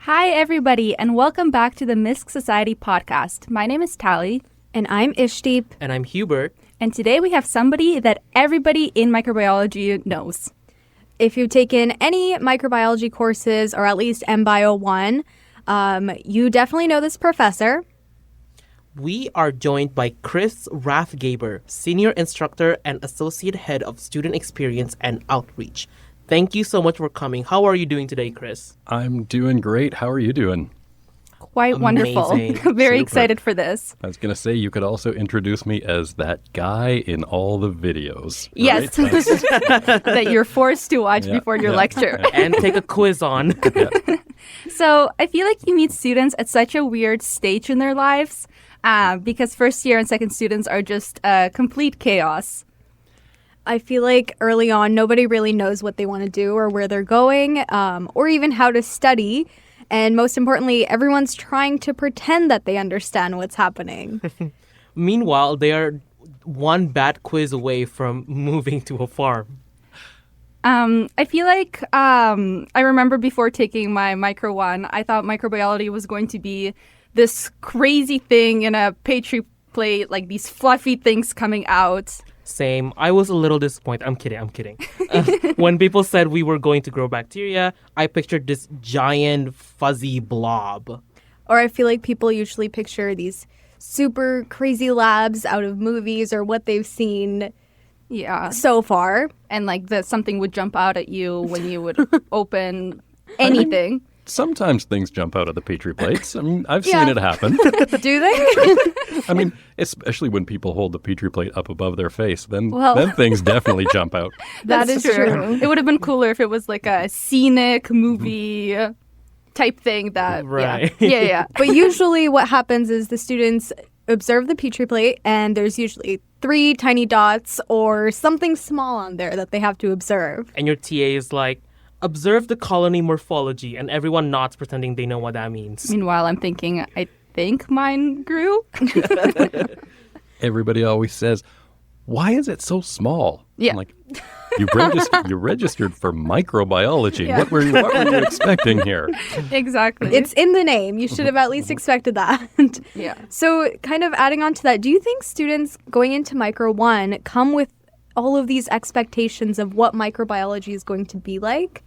Hi, everybody, and welcome back to the MiSC Society Podcast. My name is Tally. And I'm Ishdeep. And I'm Hubert. And today we have somebody that everybody in microbiology knows. If you've taken any microbiology courses, or at least MBio 1, you definitely know this professor. We are joined by Chris Rathgeber, Senior Instructor and Associate Head of Student Experience and Outreach. Thank you so much for coming. How are you doing today, Chris? I'm doing great. How are you doing? Quite wonderful. Very Super. excited for this. I was going to say, you could also introduce me as that guy in all the videos. Yes, right? that you're forced to watch before your lecture. And take a quiz on. So I feel like you meet students at such a weird stage in their lives because first year and second students are just complete chaos. I feel like early on, nobody really knows what they want to do or where they're going, or even how to study. And most importantly, everyone's trying to pretend that they understand what's happening. Meanwhile, they are one bad quiz away from moving to a farm. I feel like I remember before taking my Micro 1, I thought microbiology was going to be this crazy thing in a Petri plate, like these fluffy things coming out. Same. I was a little disappointed. I'm kidding. When people said we were going to grow bacteria, I pictured this giant fuzzy blob. Or I feel like people usually picture these super crazy labs out of movies or what they've seen so far. And like something would jump out at you when you would open anything. Sometimes things jump out of the Petri plates. I mean, I've seen it happen. Do they? I mean, especially when people hold the Petri plate up above their face, then things definitely jump out. That is true. It would have been cooler if it was like a scenic movie type thing that, right. Yeah. But usually what happens is the students observe the Petri plate and there's usually 3 tiny dots or something small on there that they have to observe. And your TA is like, observe the colony morphology, and everyone nods pretending they know what that means. Meanwhile, I'm thinking, I think mine grew. Everybody always says, why is it so small? Yeah. I'm like, you registered for microbiology. Yeah. What were you expecting here? Exactly. It's in the name. You should have at least expected that. Yeah. So kind of adding on to that, do you think students going into Micro 1 come with all of these expectations of what microbiology is going to be like?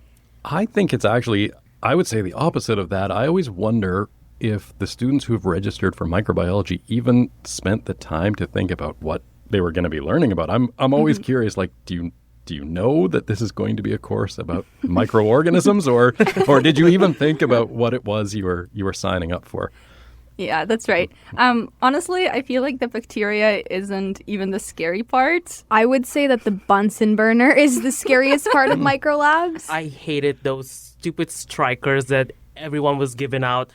I think it's actually, I would say the opposite of that. I always wonder if the students who've registered for microbiology even spent the time to think about what they were going to be learning about. I'm always curious, like, do you know that this is going to be a course about microorganisms, or did you even think about what it was you were signing up for? Yeah, that's right. Honestly, I feel like the bacteria isn't even the scary part. I would say that the Bunsen burner is the scariest part of microlabs. I hated those stupid strikers that everyone was giving out.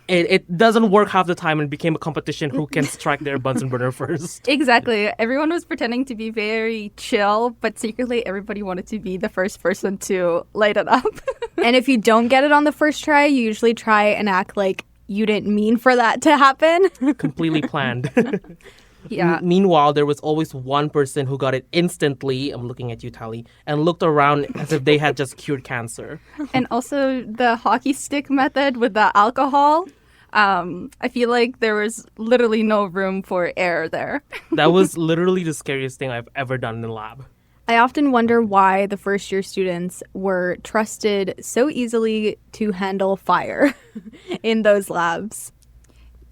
It doesn't work half the time, and it became a competition who can strike their Bunsen burner first. Exactly. Everyone was pretending to be very chill, but secretly everybody wanted to be the first person to light it up. And if you don't get it on the first try, you usually try and act like you didn't mean for that to happen. Completely planned. Yeah. Meanwhile, there was always one person who got it instantly. I'm looking at you, Tally, and looked around as if they had just cured cancer. And also the hockey stick method with the alcohol. I feel like there was literally no room for error there. That was literally the scariest thing I've ever done in the lab. I often wonder why the first year students were trusted so easily to handle fire in those labs.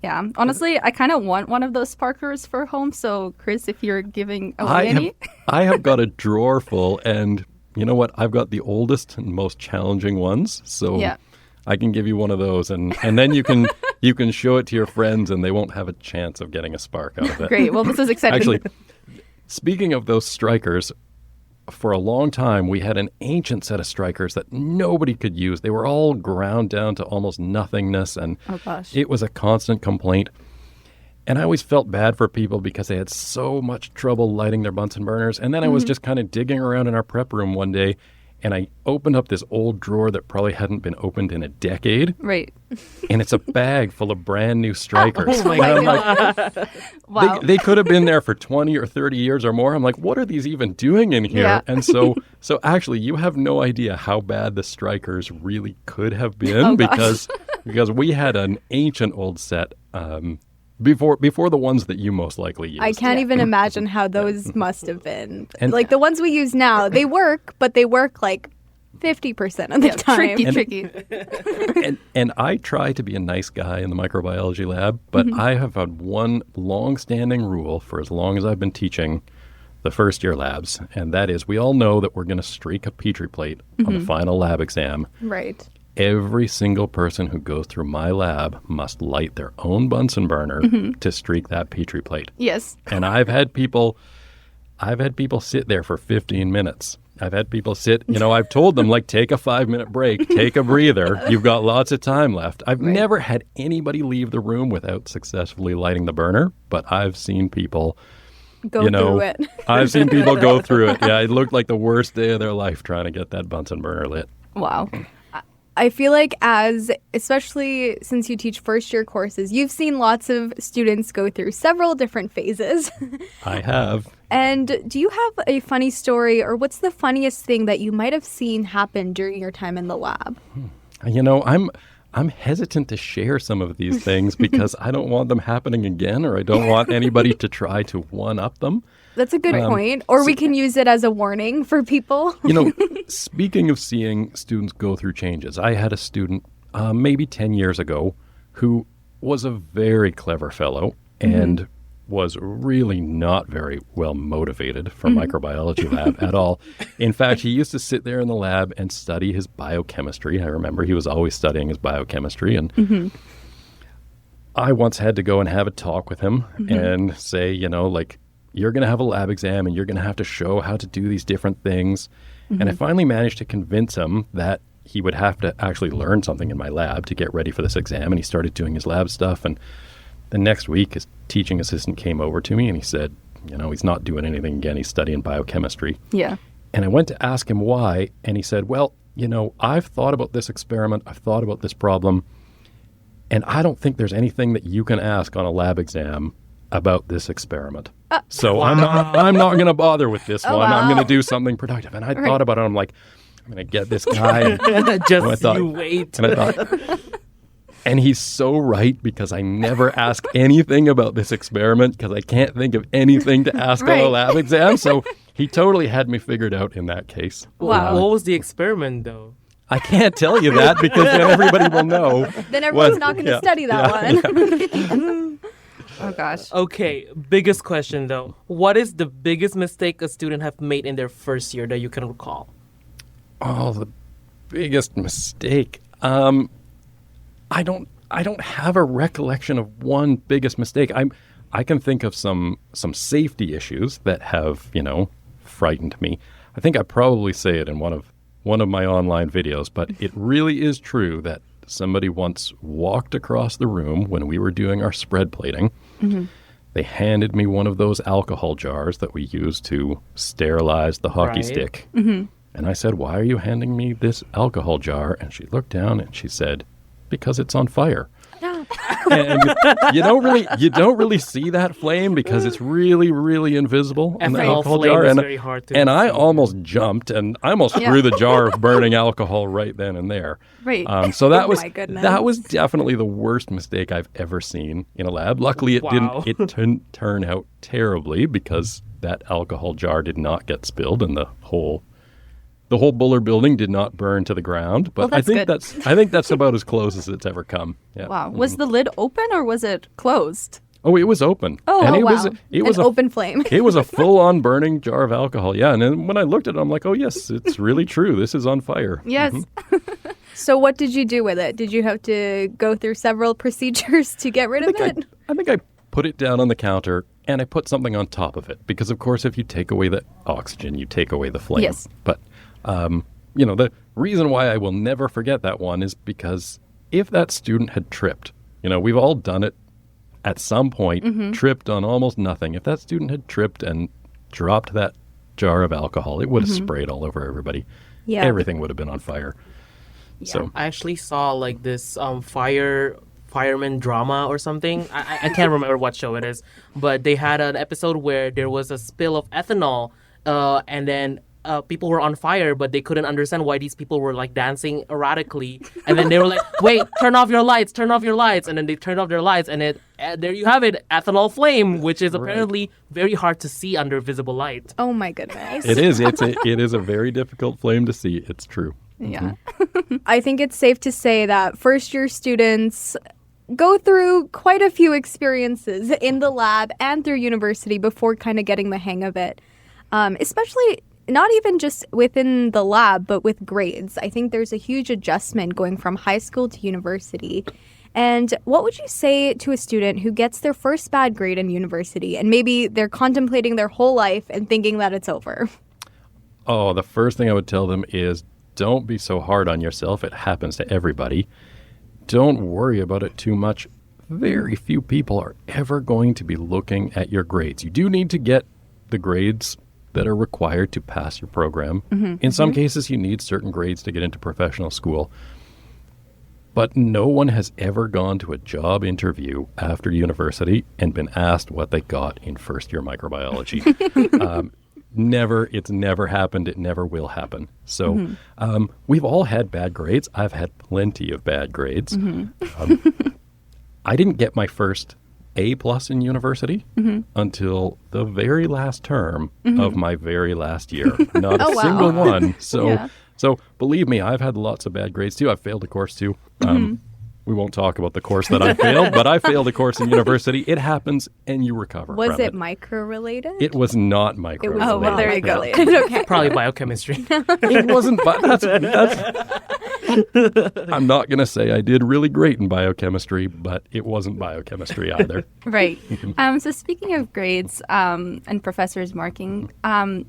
Yeah, honestly, I kind of want one of those sparklers for home. So, Chris, if you're giving away any. I have got a drawer full, and you know what? I've got the oldest and most challenging ones. So I can give you one of those, and then you can show it to your friends, and they won't have a chance of getting a spark out of it. Great. Well, this is exciting. Actually, speaking of those strikers, for a long time, we had an ancient set of strikers that nobody could use. They were all ground down to almost nothingness, and it was a constant complaint. And I always felt bad for people because they had so much trouble lighting their Bunsen burners. And then I was just kind of digging around in our prep room one day, and I opened up this old drawer that probably hadn't been opened in a decade, Right. and it's a bag full of brand new strikers. Oh my And I'm like, Wow. they could have been there for 20 or 30 years or more. I'm like, what are these even doing in here? Yeah. And so actually, you have no idea how bad the strikers really could have been because we had an ancient old set before the ones that you most likely used. I can't even imagine how those must have been. And- Like the ones we use now, they work, but they work like 50% of the time. Tricky. And I try to be a nice guy in the microbiology lab, but I have had one long-standing rule for as long as I've been teaching the first-year labs, and that is we all know that we're going to streak a Petri plate on the final lab exam. Right. Every single person who goes through my lab must light their own Bunsen burner to streak that Petri plate. Yes. And I've had people sit there for 15 minutes. I've had people sit, I've told them, like, take a 5-minute break, take a breather. You've got lots of time left. I've never had anybody leave the room without successfully lighting the burner, but I've seen people Go through it. I've seen people go through it. Yeah, it looked like the worst day of their life trying to get that Bunsen burner lit. Wow. I feel like especially since you teach first year courses, you've seen lots of students go through several different phases. I have. And do you have a funny story, or what's the funniest thing that you might have seen happen during your time in the lab? I'm hesitant to share some of these things because I don't want them happening again, or I don't want anybody to try to one-up them. That's a good point. Or we can use it as a warning for people. Speaking of seeing students go through changes, I had a student maybe 10 years ago who was a very clever fellow and was really not very well motivated for microbiology lab at all. In fact, he used to sit there in the lab and study his biochemistry. I remember he was always studying his biochemistry. And I once had to go and have a talk with him and say, you're going to have a lab exam and you're going to have to show how to do these different things. And I finally managed to convince him that he would have to actually learn something in my lab to get ready for this exam. And he started doing his lab stuff. And the next week, his teaching assistant came over to me and he said, he's not doing anything again. He's studying biochemistry. Yeah. And I went to ask him why. And he said, well, I've thought about this experiment. I've thought about this problem. And I don't think there's anything that you can ask on a lab exam about this experiment. So I'm not going to bother with this one. I'm going to do something productive. And I thought about it. I'm like, I'm going to get this guy. You wait. And I thought, and he's so right because I never ask anything about this experiment because I can't think of anything to ask on a lab exam. So he totally had me figured out in that case. Wow. What was the experiment, though? I can't tell you that because then everybody will know. Then everyone's not going to study that one. Oh, gosh. Okay, biggest question, though. What is the biggest mistake a student have made in their first year that you can recall? Oh, the biggest mistake. I don't have a recollection of one biggest mistake. I can think of some safety issues that have, frightened me. I think I probably say it in one of my online videos, but it really is true that somebody once walked across the room when we were doing our spread plating. They handed me one of those alcohol jars that we use to sterilize the hockey stick. And I said, why are you handing me this alcohol jar? And she looked down and she said, because it's on fire. And you don't really see that flame because it's really, really invisible in the alcohol jar. Is very hard to and I see. almost jumped and I almost threw the jar of burning alcohol right then and there. Right. So that my goodness. that was definitely the worst mistake I've ever seen in a lab. Luckily, it didn't turn out terribly because that alcohol jar did not get spilled and the whole Buller building did not burn to the ground, but Well, I think good. I think that's about as close as it's ever come. Yeah. Wow. Was the lid open or was it closed? Oh, it was open. Oh, and it wow. was An open flame. It was a full-on burning jar of alcohol. Yeah, and then when I looked at it, I'm like, oh yes, it's really true. This is on fire. Yes. So what did you do with it? Did you have to go through several procedures to get rid of it? I think I put it down on the counter and I put something on top of it because, of course, if you take away the oxygen, you take away the flame. Yes. But the reason why I will never forget that one is because if that student had tripped, we've all done it at some point, tripped on almost nothing. If that student had tripped and dropped that jar of alcohol, it would have sprayed all over everybody. Yeah. everything would have been on fire. So I actually saw like this fireman drama or something. I can't remember what show it is, but they had an episode where there was a spill of ethanol, and then people were on fire, but they couldn't understand why these people were like dancing erratically. And then they were like, "Wait, turn off your lights! Turn off your lights!" And then they turned off their lights, and there you have it, ethanol flame, which is apparently very hard to see under visible light. Oh my goodness. it is. It is a very difficult flame to see. It's true. Yeah. I think it's safe to say that first-year students go through quite a few experiences in the lab and through university before kind of getting the hang of it. Especially not even just within the lab, but with grades. I think there's a huge adjustment going from high school to university. And what would you say to a student who gets their first bad grade in university and maybe they're contemplating their whole life and thinking that it's over? Oh, the first thing I would tell them is don't be so hard on yourself. It happens to everybody. Don't worry about it too much. Very few people are ever going to be looking at your grades. You do need to get the grades that are required to pass your program. In some cases, you need certain grades to get into professional school. But no one has ever gone to a job interview after university and been asked what they got in first-year microbiology. It's never happened. It never will happen. So we've all had bad grades. I've had plenty of bad grades. I didn't get my first A+ in university until the very last term of my very last year. Not a single one. So believe me, I've had lots of bad grades too. I've failed a course too. We won't talk about the course that I failed, but I failed a course in university. It happens, and you recover. Was it micro-related? It was not micro-related. Oh, well, there you go. Okay. Probably biochemistry. It wasn't. That's I'm not going to say I did really great in biochemistry, but it wasn't biochemistry either. Right. So speaking of grades and professors marking,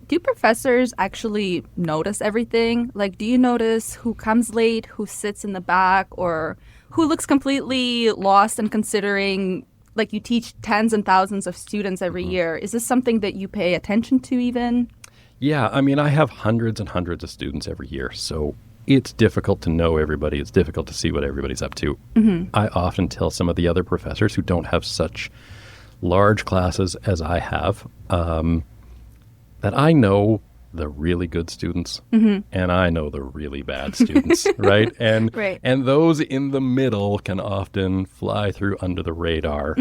do professors actually notice everything? Like, do you notice who comes late, who sits in the back, or who looks completely lost and considering, like, you teach tens and thousands of students every year? Is this something that you pay attention to even? Yeah, I mean, I have hundreds and hundreds of students every year, so it's difficult to know everybody. It's difficult to see what everybody's up to. I often tell some of the other professors who don't have such large classes as I have that I know the really good students and I know the really bad students, right? And Right. and those in the middle can often fly through under the radar.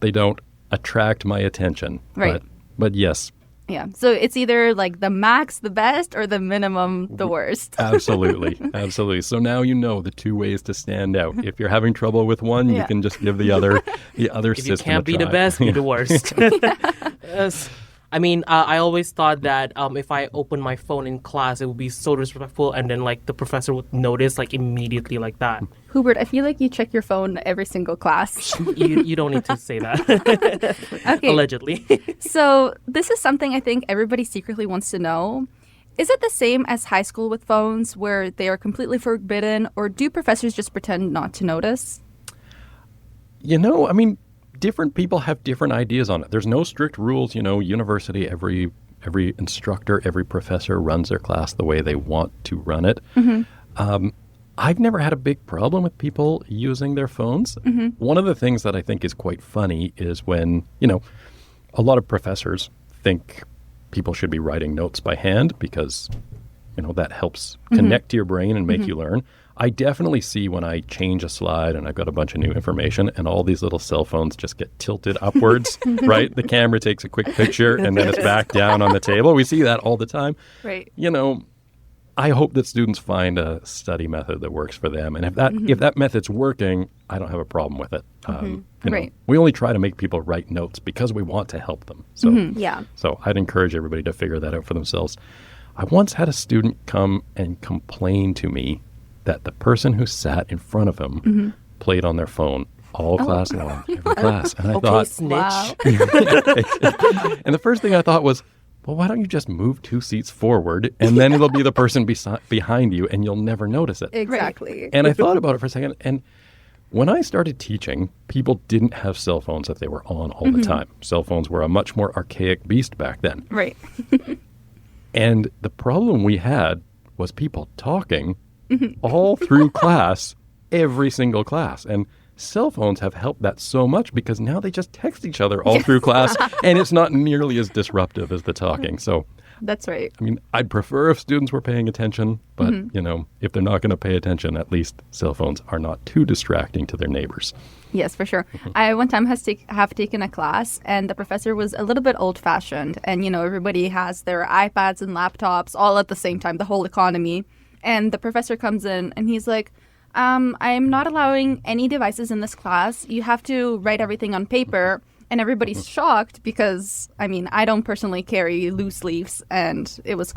They don't attract my attention. Right. But yes, Yeah. So it's either like the max, the best, or the minimum, the worst. absolutely. Absolutely. So now you know the two ways to stand out. If you're having trouble with one, you Yeah. can just give the other If system you can't a be the try. best, be the worst. Yes. I mean, I always thought that if I opened my phone in class, it would be so disrespectful, and then like the professor would notice like immediately like that. Hubert, I feel like you check your phone every single class. You don't need to say that. Okay. Allegedly. So this is something I think everybody secretly wants to know. Is it the same as high school with phones where they are completely forbidden, or do professors just pretend not to notice? You know, I mean, different people have different ideas on it. There's no strict rules. You know, university, every instructor, every professor runs their class the way they want to run it. I've never had a big problem with people using their phones. One of the things that I think is quite funny is when, you know, a lot of professors think people should be writing notes by hand because, you know, that helps connect to your brain and make you learn. I definitely see when I change a slide and I've got a bunch of new information and all these little cell phones just get tilted upwards, right? The camera takes a quick picture and then it's back down on the table. We see that all the time. Right. You know, I hope that students find a study method that works for them. And if that method's working, I don't have a problem with it. You know, Right. we only try to make people write notes because we want to help them. So, Yeah. so I'd encourage everybody to figure that out for themselves. I once had a student come and complain to me that the person who sat in front of him played on their phone all class long, every class. And I Okay, thought, snitch. Wow. and the first thing I thought was, well, why don't you just move 2 seats forward and then it'll be the person behind you and you'll never notice it. Exactly. And I thought about it for a second. And when I started teaching, people didn't have cell phones that they were on all the time. Cell phones were a much more archaic beast back then. Right. And the problem we had was people talking all through class, every single class. And cell phones have helped that so much because now they just text each other all through class, and it's not nearly as disruptive as the talking. So, That's right. I mean, I'd prefer if students were paying attention, but, you know, if they're not going to pay attention, at least cell phones are not too distracting to their neighbors. Yes, for sure. I one time have taken a class, and the professor was a little bit old-fashioned. And, you know, everybody has their iPads and laptops all at the same time, the whole economy. And the professor comes in, and he's like, I'm not allowing any devices in this class. You have to write everything on paper. And everybody's shocked because, I mean, I don't personally carry loose leaves. And it was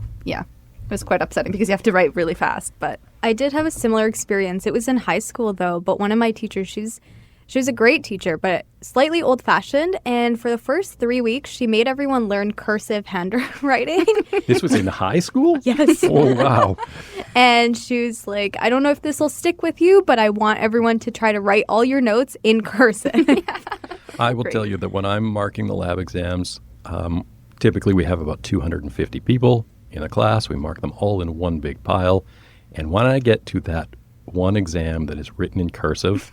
quite upsetting because you have to write really fast. But I did have a similar experience. It was in high school, though, but one of my teachers, she was a great teacher, but slightly old-fashioned. And for the first 3 weeks, she made everyone learn cursive handwriting. This was in high school? Yes. Oh, wow. And she was like, I don't know if this will stick with you, but I want everyone to try to write all your notes in cursive. I will tell you that when I'm marking the lab exams, typically we have about 250 people in a class. We mark them all in one big pile. And when I get to that one exam that is written in cursive,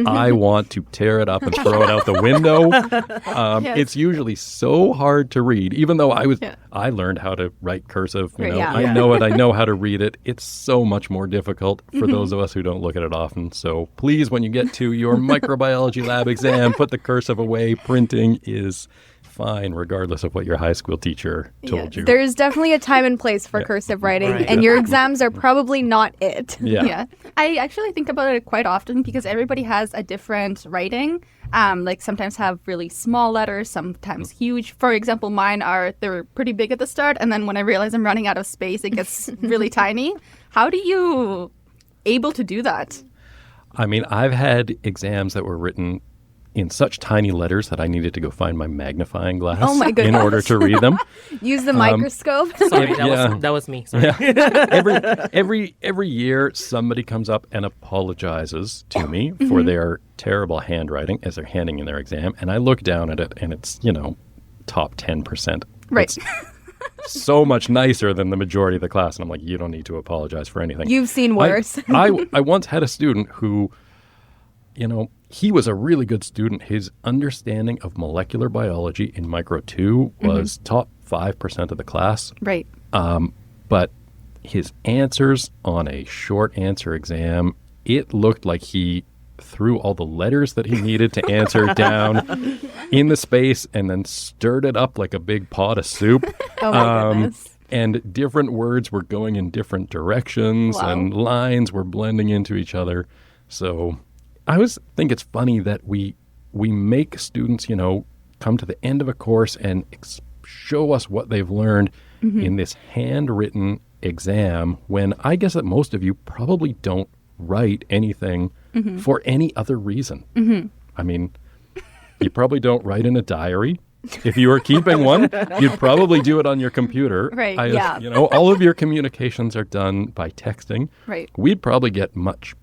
I want to tear it up and throw it out the window. Yes. It's usually so hard to read, even though I learned how to write cursive. You know, Yeah. I know it. I know how to read it. It's so much more difficult for those of us who don't look at it often. So please, when you get to your microbiology lab exam, put the cursive away. Printing is fine, regardless of what your high school teacher told you. There's definitely a time and place for cursive writing, Right. and your exams are probably not it. Yeah. I actually think about it quite often because everybody has a different writing. Like sometimes have really small letters, sometimes huge. For example, they're pretty big at the start, and then when I realize I'm running out of space, it gets really tiny. How do you able to do that? I mean, I've had exams that were written in such tiny letters that I needed to go find my magnifying glass Oh my in goodness. order to read them. Use the microscope. Sorry, Yeah. that was me. Sorry. Every year, somebody comes up and apologizes to me for their terrible handwriting as they're handing in their exam, and I look down at it, and it's, you know, top 10%. Right. It's so much nicer than the majority of the class, and I'm like, you don't need to apologize for anything. You've seen worse. I once had a student who, you know, he was a really good student. His understanding of molecular biology in Micro 2 was top 5% of the class. Right. But his answers on a short answer exam, it looked like he threw all the letters that he needed to answer down in the space and then stirred it up like a big pot of soup. Oh my goodness. And different words were going in different directions Wow. and lines were blending into each other. So I always think it's funny that we make students, you know, come to the end of a course and show us what they've learned in this handwritten exam when I guess that most of you probably don't write anything for any other reason. I mean, you probably don't write in a diary. If you were keeping one, you'd probably do it on your computer. Right, yeah. You know, all of your communications are done by texting. Right. We'd probably get much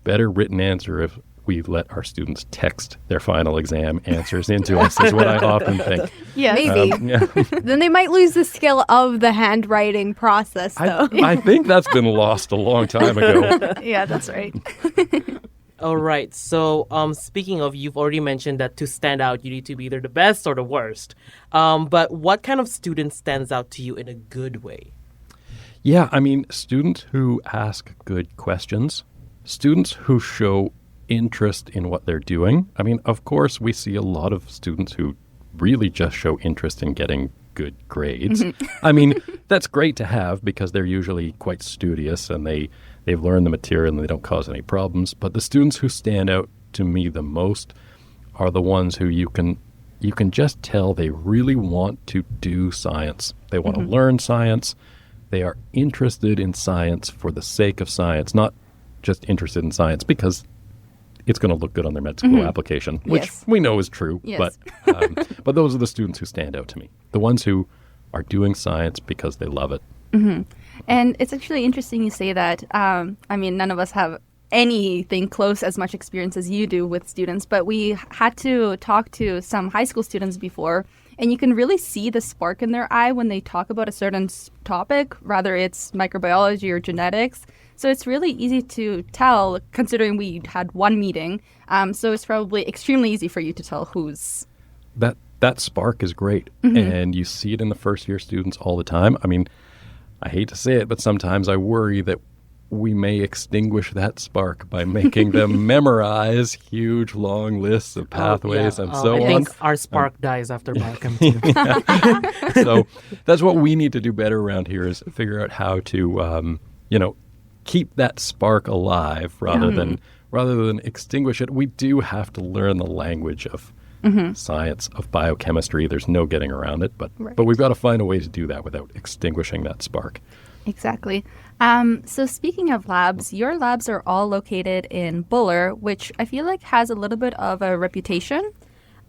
better written answer if we let our students text their final exam answers into us, is what I often think. Yeah. Maybe. Yeah. Then they might lose the skill of the handwriting process, though. I think that's been lost a long time ago. Yeah, that's right. All right. So, speaking of, you've already mentioned that to stand out, you need to be either the best or the worst. But what kind of student stands out to you in a good way? Yeah, I mean, students who ask good questions, students who show interest in what they're doing. I mean, of course, we see a lot of students who really just show interest in getting good grades. I mean, that's great to have because they're usually quite studious and they've learned the material and they don't cause any problems. But the students who stand out to me the most are the ones who you can just tell they really want to do science. They want to learn science. They are interested in science for the sake of science, not just interested in science because it's going to look good on their med school application, which Yes. we know is true. Yes. But those are the students who stand out to me, the ones who are doing science because they love it. And it's actually interesting you say that. I mean, none of us have anything close as much experience as you do with students, but we had to talk to some high school students before, and you can really see the spark in their eye when they talk about a certain topic, whether it's microbiology or genetics. So it's really easy to tell, considering we had one meeting. So it's probably extremely easy for you to tell who's... That spark is great, and you see it in the first-year students all the time. I mean, I hate to say it, but sometimes I worry that we may extinguish that spark by making them memorize huge, long lists of pathways and so I on. think our spark dies after biochem too. So that's what we need to do better around here, is figure out how to, keep that spark alive rather than extinguish it. We do have to learn the language of science, of biochemistry. There's no getting around it, but we've got to find a way to do that without extinguishing that spark. Exactly. So speaking of labs, your labs are all located in Buller, which I feel like has a little bit of a reputation.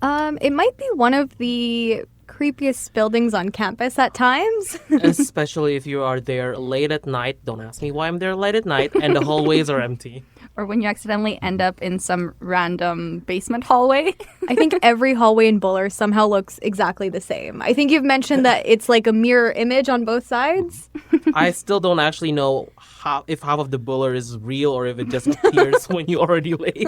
It might be one of the creepiest buildings on campus at times. Especially if you are there late at night. Don't ask me why I'm there late at night, and the hallways are empty. Or when you accidentally end up in some random basement hallway. I think every hallway in Buller somehow looks exactly the same. I think you've mentioned that it's like a mirror image on both sides. I still don't actually know if half of the Buller is real or if it just appears when you're already late.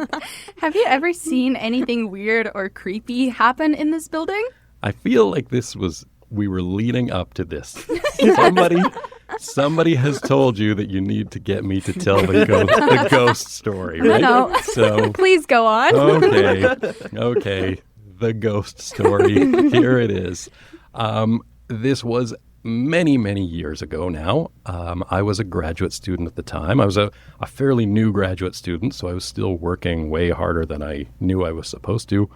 Have you ever seen anything weird or creepy happen in this building? I feel like we were leading up to this. Somebody has told you that you need to get me to tell the ghost story, right? No. So Please go on. Okay, the ghost story. Here it is. This was many, many years ago now. I was a graduate student at the time. I was a fairly new graduate student, so I was still working way harder than I knew I was supposed to.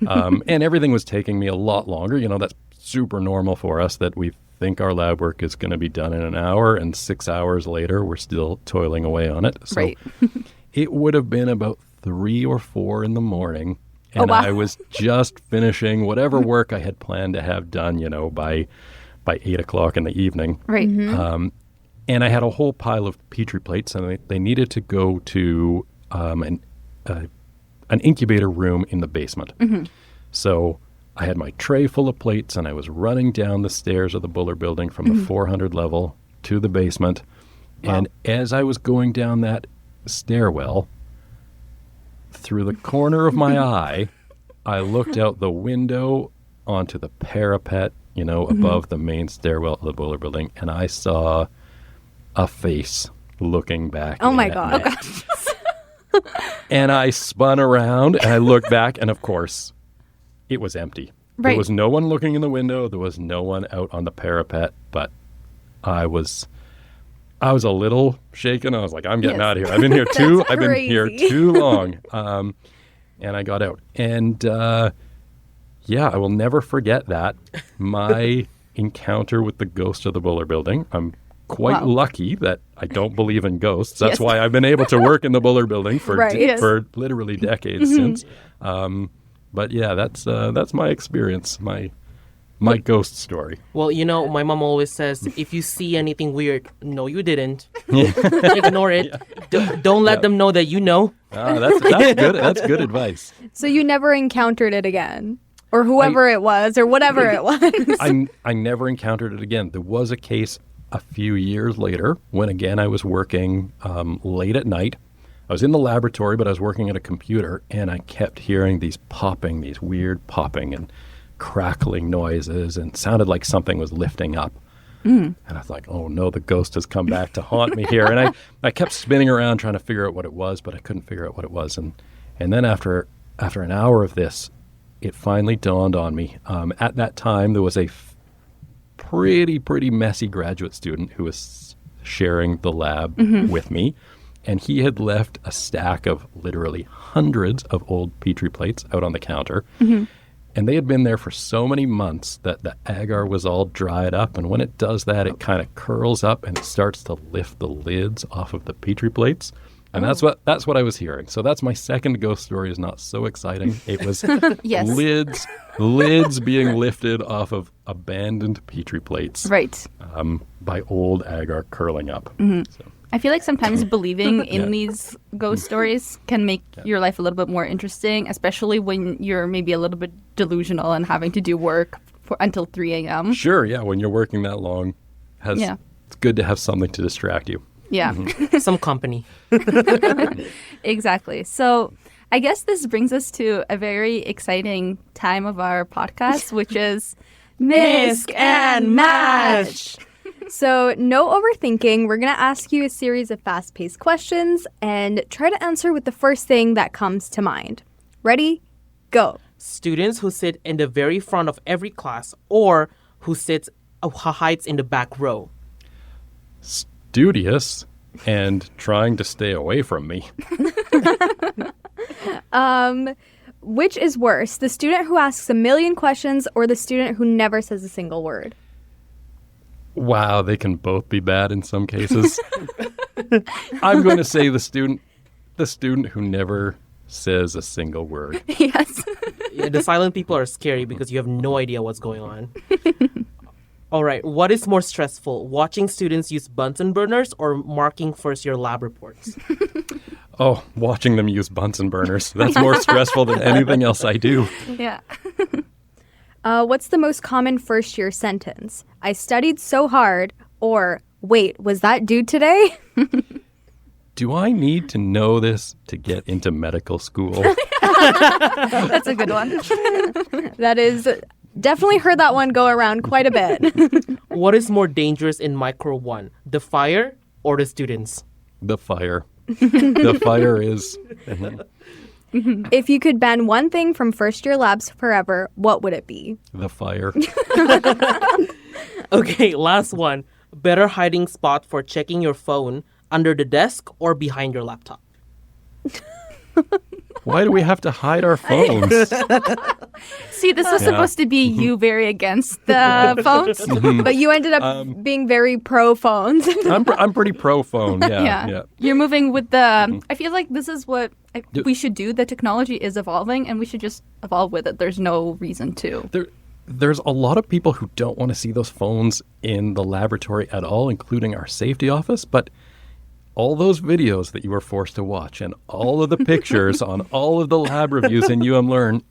And everything was taking me a lot longer. That's super normal for us, that we think our lab work is going to be done in an hour, and 6 hours later, we're still toiling away on it. So right. It would have been about 3 or 4 in the morning, and wow. I was just finishing whatever work I had planned to have done, by 8 o'clock in the evening. Right. And I had a whole pile of Petri plates, and they needed to go to an incubator room in the basement. So I had my tray full of plates, and I was running down the stairs of the Buller building from the 400 level to the basement. Wow. And as I was going down that stairwell, through the corner of my eye, I looked out the window onto the parapet, above the main stairwell of the Buller building, and I saw a face looking back. Oh my at God. me. And I spun around, and I looked back, and of course, it was empty. Right. There was no one looking in the window. There was no one out on the parapet, but I was a little shaken. I was like, I'm getting out of here. I've been here too long. And I got out. And I will never forget that. My encounter with the ghost of the Buller building. I'm quite lucky that I don't believe in ghosts. That's why I've been able to work in the Buller building for literally decades since. But yeah, that's my experience, my ghost story. Well, my mom always says, if you see anything weird, no, you didn't. Ignore it. Yeah. Don't let them know that you know. That's good. That's good advice. So you never encountered it again? Or whoever it was, or whatever it was? I never encountered it again. There was a case a few years later when, again, I was working late at night. I was in the laboratory, but I was working at a computer, and I kept hearing these weird popping and crackling noises, and it sounded like something was lifting up. And I was like, oh no, the ghost has come back to haunt me here. And I kept spinning around trying to figure out what it was, but I couldn't figure out what it was. And then after an hour of this, it finally dawned on me. At that time, there was a pretty messy graduate student who was sharing the lab with me. And he had left a stack of literally hundreds of old Petri plates out on the counter. And they had been there for so many months that the agar was all dried up. And when it does that, it kind of curls up and it starts to lift the lids off of the Petri plates. And that's what I was hearing. So that's my second ghost story. Is not so exciting. It was lids being lifted off of abandoned Petri plates. Right. By old agar curling up. So. I feel like sometimes believing in these ghost stories can make your life a little bit more interesting, especially when you're maybe a little bit delusional and having to do work until 3 a.m. Sure, yeah, when you're working that long, Yeah. it's good to have something to distract you. Yeah. Some company. Exactly. So I guess this brings us to a very exciting time of our podcast, which is MiSC and Match. So, no overthinking. We're going to ask you a series of fast paced questions and try to answer with the first thing that comes to mind. Ready? Go. Students who sit in the very front of every class or who hides in the back row. Studious and trying to stay away from me. Which is worse, the student who asks a million questions or the student who never says a single word? Wow, they can both be bad in some cases. I'm going to say the student who never says a single word. yes. Yeah, the silent people are scary because you have no idea what's going on. All right, what is more stressful, watching students use Bunsen burners or marking first-year lab reports? Oh, watching them use Bunsen burners. That's more stressful than anything else I do. Yeah. What's the most common first year sentence? I studied so hard, or wait, was that due today? Do I need to know this to get into medical school? That's a good one. That is definitely heard that one go around quite a bit. What is more dangerous in Micro 1, the fire or the students? The fire. The fire is... If you could ban one thing from first year labs forever, what would it be? The fire. Okay, last one. Better hiding spot for checking your phone, under the desk or behind your laptop? Why do we have to hide our phones? See, this was supposed to be you very against the phones. But you ended up being very pro phones. I'm pretty pro phone. Yeah. You're moving with the... I feel like this is what we should do. The technology is evolving, and we should just evolve with it. There's no reason to. There's a lot of people who don't want to see those phones in the laboratory at all, including our safety office, but all those videos that you were forced to watch and all of the pictures on all of the lab reviews in Learn,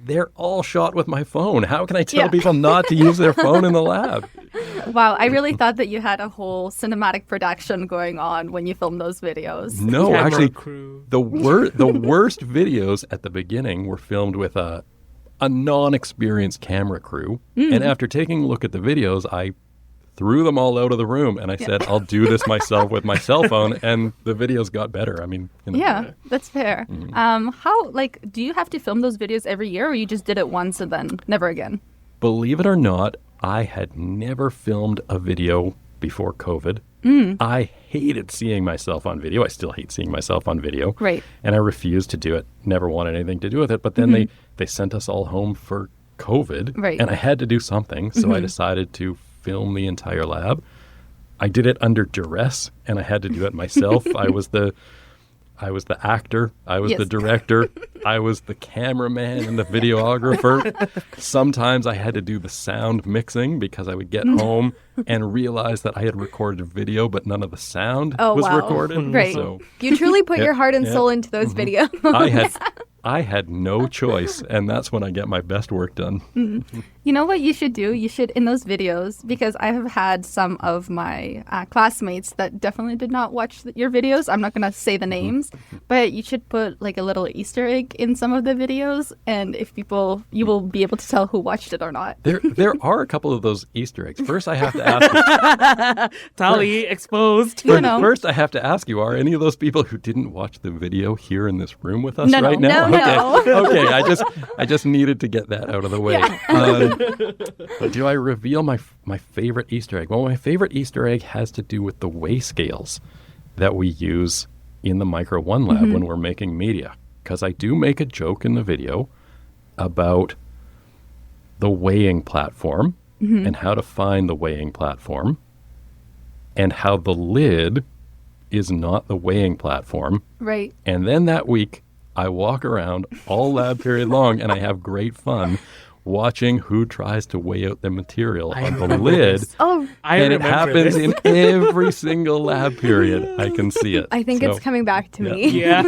they're all shot with my phone. How can I tell people not to use their phone in the lab? Wow, I really thought that you had a whole cinematic production going on when you filmed those videos. No, Camera actually, crew. the worst videos at the beginning were filmed with a non-experienced camera crew. And after taking a look at the videos, I threw them all out of the room and I said, I'll do this myself with my cell phone, and the videos got better. I mean, Yeah, that's fair. Do you have to film those videos every year, or you just did it once and then never again? Believe it or not, I had never filmed a video before COVID. I hated seeing myself on video. I still hate seeing myself on video. Right. And I refused to do it, never wanted anything to do with it. But then they sent us all home for COVID. Right. And I had to do something. So I decided to film the entire lab. I did it under duress, and I had to do it myself. I was the actor, I was the director, I was the cameraman and the videographer. Sometimes I had to do the sound mixing because I would get home and realize that I had recorded a video, but none of the sound was recorded. Right. So You truly put your heart and soul into those videos. I had no choice, and that's when I get my best work done. You know what you should do? You should, in those videos, because I have had some of my classmates that definitely did not watch your videos. I'm not going to say the names, but you should put like a little Easter egg in some of the videos, and if people, you will be able to tell who watched it or not. There are a couple of those Easter eggs. First, I have to ask. Tally exposed. First, I have to ask you: are any of those people who didn't watch the video here in this room with us right now? No. Okay. I just needed to get that out of the way. Do I reveal my favorite Easter egg? Well, my favorite Easter egg has to do with the weigh scales that we use in the Micro 1 lab when we're making media. Because I do make a joke in the video about the weighing platform and how to find the weighing platform and how the lid is not the weighing platform. Right. And then that week, I walk around all lab period long and I have great fun watching who tries to weigh out the material on the lid. Oh, And it happens in every single lab period. I can see it. I think it's coming back to me. Yeah.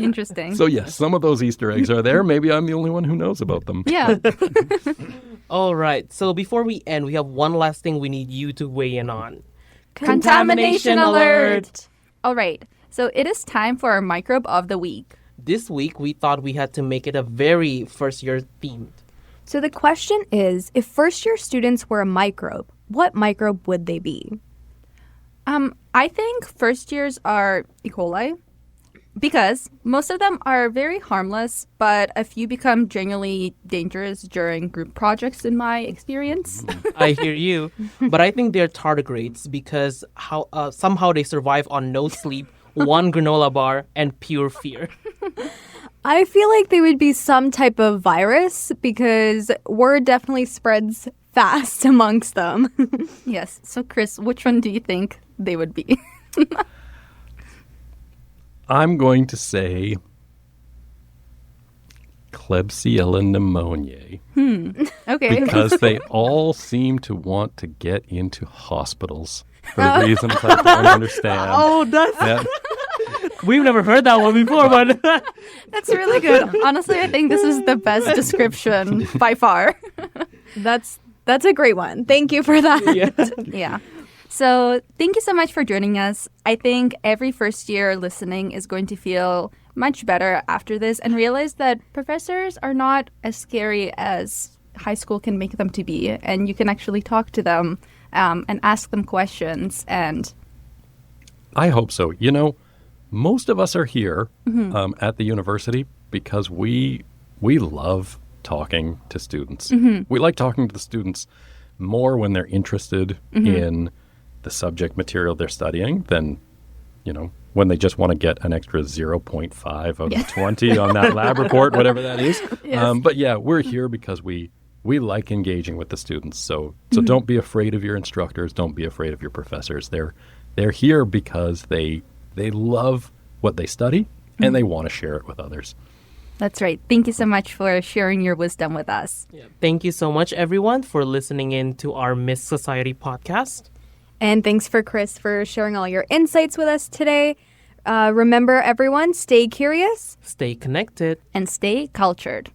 Interesting. So yes, some of those Easter eggs are there. Maybe I'm the only one who knows about them. Yeah. All right. So before we end, we have one last thing we need you to weigh in on. Contamination alert! All right. So it is time for our microbe of the week. This week, we thought we had to make it a very first-year themed. So the question is, if first-year students were a microbe, what microbe would they be? I think first years are E. coli because most of them are very harmless, but a few become genuinely dangerous during group projects in my experience. I hear you. But I think they're tardigrades because somehow they survive on no sleep, one granola bar, and pure fear. I feel like they would be some type of virus because word definitely spreads fast amongst them. Yes. So, Chris, which one do you think they would be? I'm going to say Klebsiella pneumoniae. Okay. Because they all seem to want to get into hospitals for reasons I don't understand. Oh, that's... Yeah. We've never heard that one before, but... That's really good. Honestly, I think this is the best description by far. That's a great one. Thank you for that. Yeah. So thank you so much for joining us. I think every first year listening is going to feel much better after this and realize that professors are not as scary as high school can make them to be. And you can actually talk to them and ask them questions. And I hope so. You know, most of us are here at the university because we love talking to students. We like talking to the students more when they're interested in the subject material they're studying than, you know, when they just want to get an extra 0.5 out of 20 on that lab report, whatever that is. Yes. But yeah, we're here because we like engaging with the students. So don't be afraid of your instructors. Don't be afraid of your professors. They're here because they love what they study and they want to share it with others. that's right. Thank you so much for sharing your wisdom with us. Yeah. Thank you so much, everyone, for listening in to our MiSC Society podcast. And thanks for Chris for sharing all your insights with us today. Remember, everyone, stay curious. Stay connected. And stay cultured.